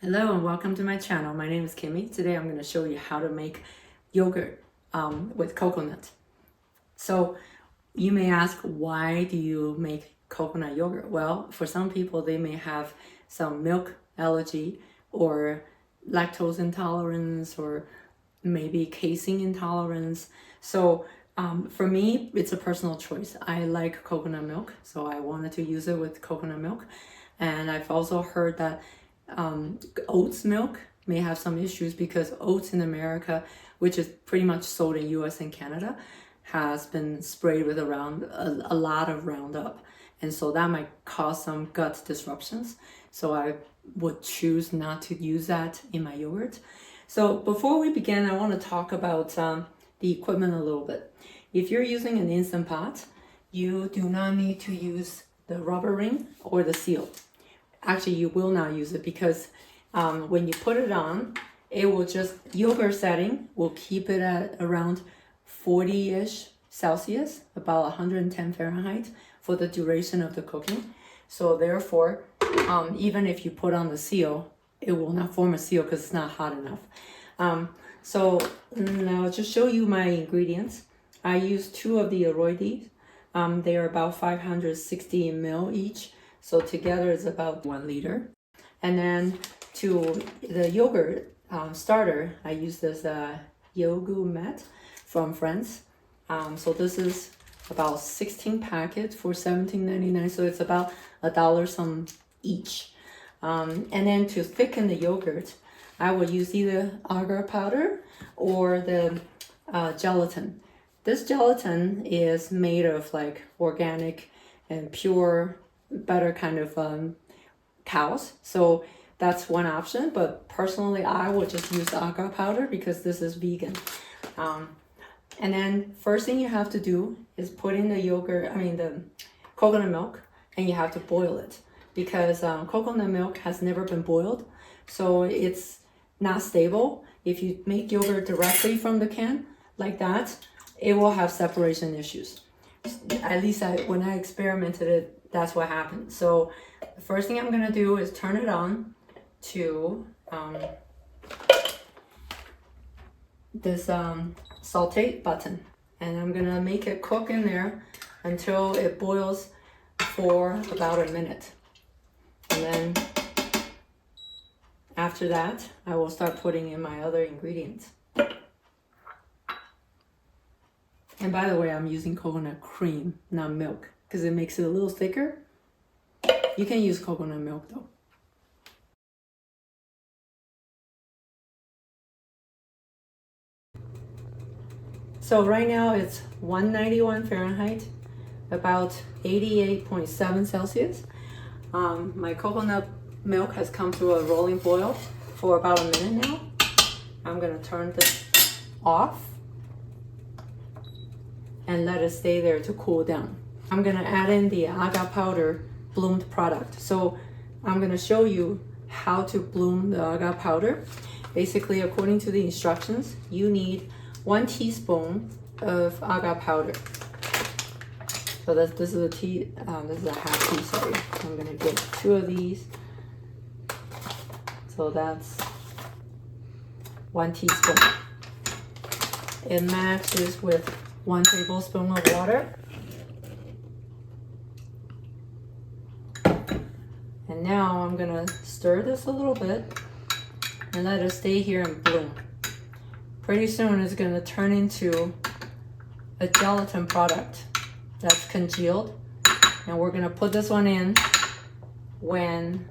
Hello and welcome to my channel. My name is Kimmy. Today I'm going to show you how to make yogurt with coconut. So you may ask, why do you make coconut yogurt? Well, for some people they may have some milk allergy or lactose intolerance or maybe casein intolerance. So for me, it's a personal choice. I like coconut milk, so I wanted to use it with coconut milk. And I've also heard that oats milk may have some issues because oats in America, which is pretty much sold in US and Canada, has been sprayed with a lot of Roundup. And so that might cause some gut disruptions. So I would choose not to use that in my yogurt. So before we begin, I want to talk about the equipment a little bit. If you're using an Instant Pot, you do not need to use the rubber ring or the seal. Actually, you will not use it because when you put it on, it will just, yogurt setting will keep it at around 40-ish Celsius, about 110 Fahrenheit for the duration of the cooking. So therefore, even if you put on the seal, it will not form a seal because it's not hot enough. So now I'll just show you my ingredients. I use 2 of the Aroides. They are about 560 ml each. So together it's about 1 liter. And then to the yogurt starter, I use this Incubate from France. So this is about 16 packets for $17.99. So it's about $1 some each. And then to thicken the yogurt, I will use either agar powder or the gelatin. This gelatin is made of like organic and pure, better kind of cows. So that's one option. But personally, I would just use agar powder because this is vegan. And then first thing you have to do is put in the coconut milk, and you have to boil it because coconut milk has never been boiled. So it's not stable. If you make yogurt directly from the can like that, it will have separation issues. At least when I experimented it, that's what happened. So the first thing I'm gonna do is turn it on to this sauté button, and I'm gonna make it cook in there until it boils for about a minute. And then after that, I will start putting in my other ingredients. And by the way, I'm using coconut cream, not milk, because it makes it a little thicker. You can use coconut milk though. So right now it's 191 Fahrenheit, about 88.7 Celsius. My coconut milk has come to a rolling boil for about a minute now. I'm gonna turn this off and let it stay there to cool down. I'm gonna add in the Agar powder bloomed product. So I'm gonna show you how to bloom the Agar powder. Basically, according to the instructions, you need 1 teaspoon of Agar powder. So this is a half tea, sorry. I'm gonna get 2 of these. So that's 1 teaspoon. It matches with 1 tablespoon of water. And now I'm gonna stir this a little bit and let it stay here and bloom. Pretty soon it's gonna turn into a gelatin product that's congealed. And we're gonna put this one in when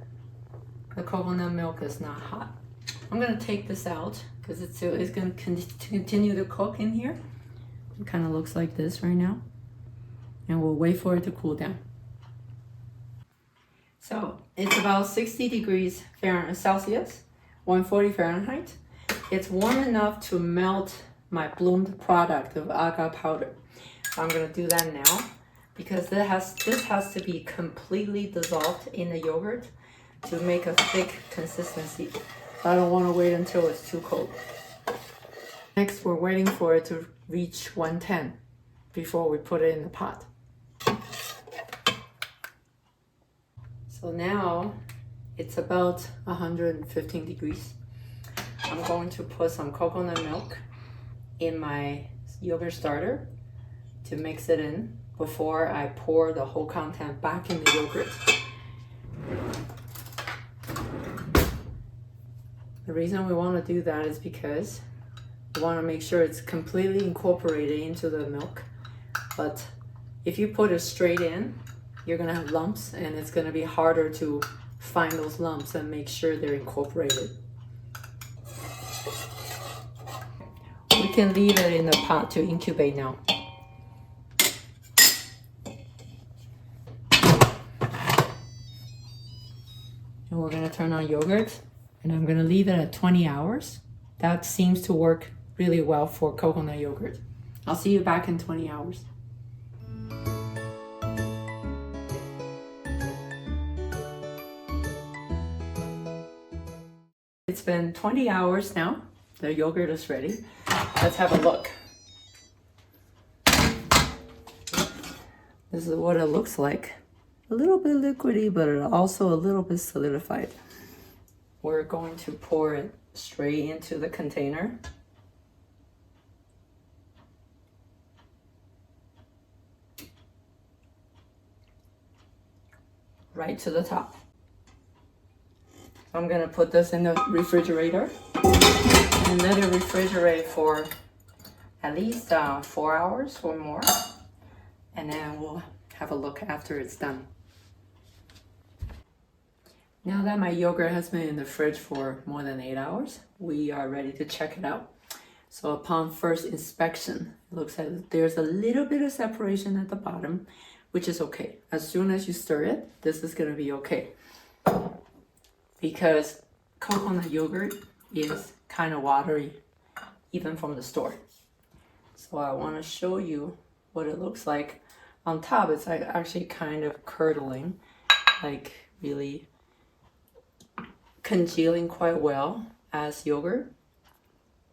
the coconut milk is not hot. I'm gonna take this out because it's gonna continue to cook in here. It kind of looks like this right now. And we'll wait for it to cool down. So it's about 60 degrees Celsius, 140 Fahrenheit. It's warm enough to melt my bloomed product of agar powder. I'm gonna do that now because this has to be completely dissolved in the yogurt to make a thick consistency. I don't want to wait until it's too cold. Next, we're waiting for it to reach 110 before we put it in the pot. So now It's about 115 degrees. I'm going to put some coconut milk in my yogurt starter to mix it in before I pour the whole content back in the yogurt. The reason we want to do that is because we want to make sure it's completely incorporated into the milk. But if you put it straight in, you're going to have lumps, and it's going to be harder to find those lumps and make sure they're incorporated. We can leave it in the pot to incubate now. And we're going to turn on yogurt, and I'm going to leave it at 20 hours. That seems to work really well for coconut yogurt. I'll see you back in 20 hours. It's been 20 hours now. The yogurt is ready. Let's have a look. This is what it looks like. A little bit liquidy, but also a little bit solidified. We're going to pour it straight into the container. Right to the top. I'm gonna put this in the refrigerator and let it refrigerate for at least 4 hours or more. And then we'll have a look after it's done. Now that my yogurt has been in the fridge for more than 8 hours, we are ready to check it out. So upon first inspection, it looks like there's a little bit of separation at the bottom, which is okay. As soon as you stir it, this is gonna be okay. Because coconut yogurt is kind of watery, even from the store. So I want to show you what it looks like. On top, it's actually kind of curdling, like really congealing quite well as yogurt.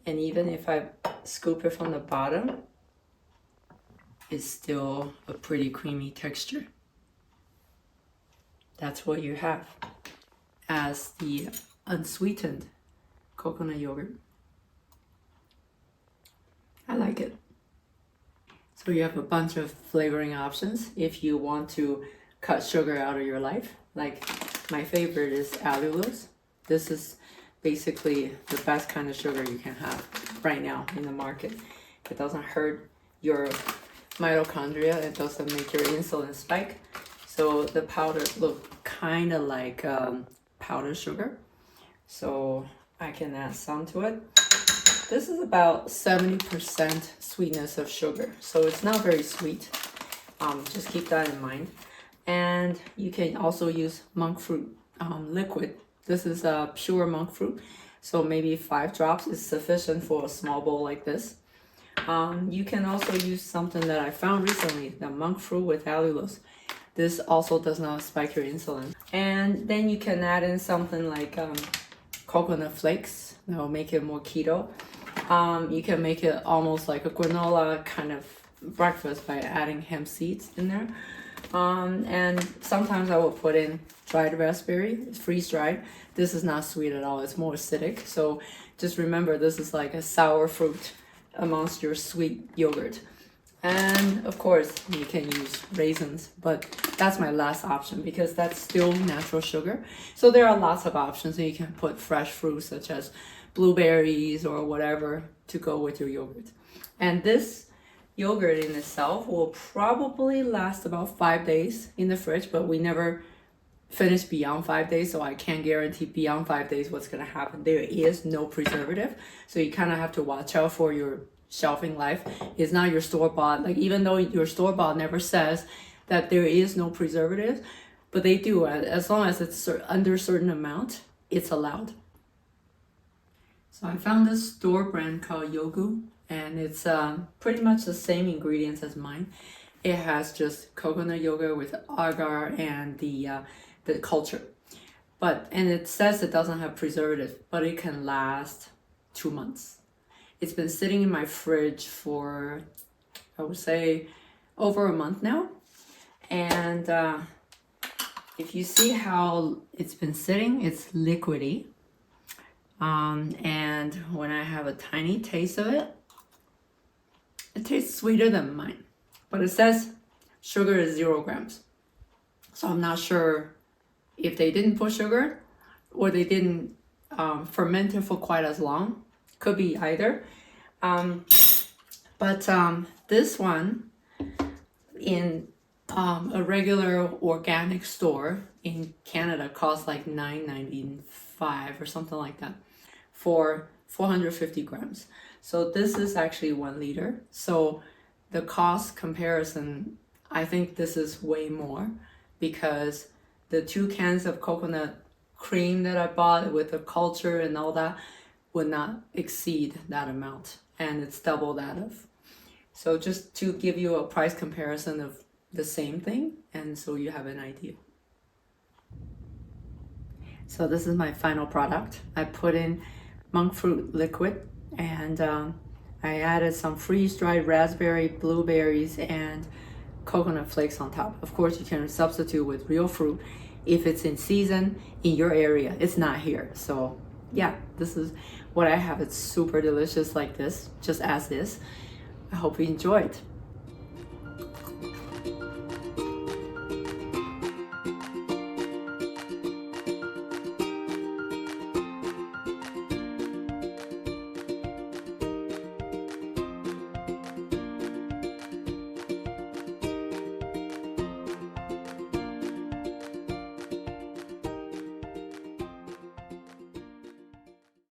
And even if I scoop it from the bottom, it's still a pretty creamy texture. That's what you have as the unsweetened coconut yogurt. I like it. So you have a bunch of flavoring options if you want to cut sugar out of your life. Like my favorite is allulose. This is basically the best kind of sugar you can have right now in the market. It doesn't hurt your mitochondria. It doesn't make your insulin spike. So the powders look kind of like powdered sugar. So I can add some to it. This is about 70% sweetness of sugar, so it's not very sweet. Just keep that in mind. And you can also use monk fruit liquid. This is pure monk fruit, so maybe 5 drops is sufficient for a small bowl like this. You can also use something that I found recently, the monk fruit with allulose. This also does not spike your insulin. And then you can add in something like coconut flakes. That will make it more keto. You can make it almost like a granola kind of breakfast by adding hemp seeds in there. And sometimes I will put in dried raspberry. It's freeze-dried. This is not sweet at all. It's more acidic. So just remember, this is like a sour fruit amongst your sweet yogurt. And of course, you can use raisins, but that's my last option because that's still natural sugar. So there are lots of options, and you can put fresh fruits such as blueberries or whatever to go with your yogurt. And this yogurt in itself will probably last about 5 days in the fridge, but we never finish beyond 5 days, so I can't guarantee beyond 5 days what's gonna happen. There is no preservative, so you kind of have to watch out for your shelving life. It's not your store-bought, like even though your store-bought never says that there is no preservative, but they do. As long as it's under a certain amount, it's allowed. So I found this store brand called Yogu, and it's pretty much the same ingredients as mine. It has just coconut yogurt with agar and the culture, and it says it doesn't have preservative, but it can last 2 months. It's been sitting in my fridge for, I would say, over a month now, and If you see how it's been sitting, it's liquidy. And when I have a tiny taste of it, it tastes sweeter than mine. But it says sugar is 0 grams. So I'm not sure if they didn't put sugar or they didn't ferment it for quite as long. Could be either. But this one in a regular organic store in Canada costs like $9.95 or something like that for 450 grams. So this is actually 1 liter. So the cost comparison, I think this is way more, because the 2 cans of coconut cream that I bought with the culture and all that would not exceed that amount, and it's double that of. So just to give you a price comparison of the same thing, and so you have an idea. So this is my final product. I put in monk fruit liquid, and I added some freeze-dried raspberry, blueberries, and coconut flakes on top. Of course, you can substitute with real fruit if it's in season in your area. It's not here. So yeah, this is what I have. It's super delicious like this, just as is. I hope you enjoyed.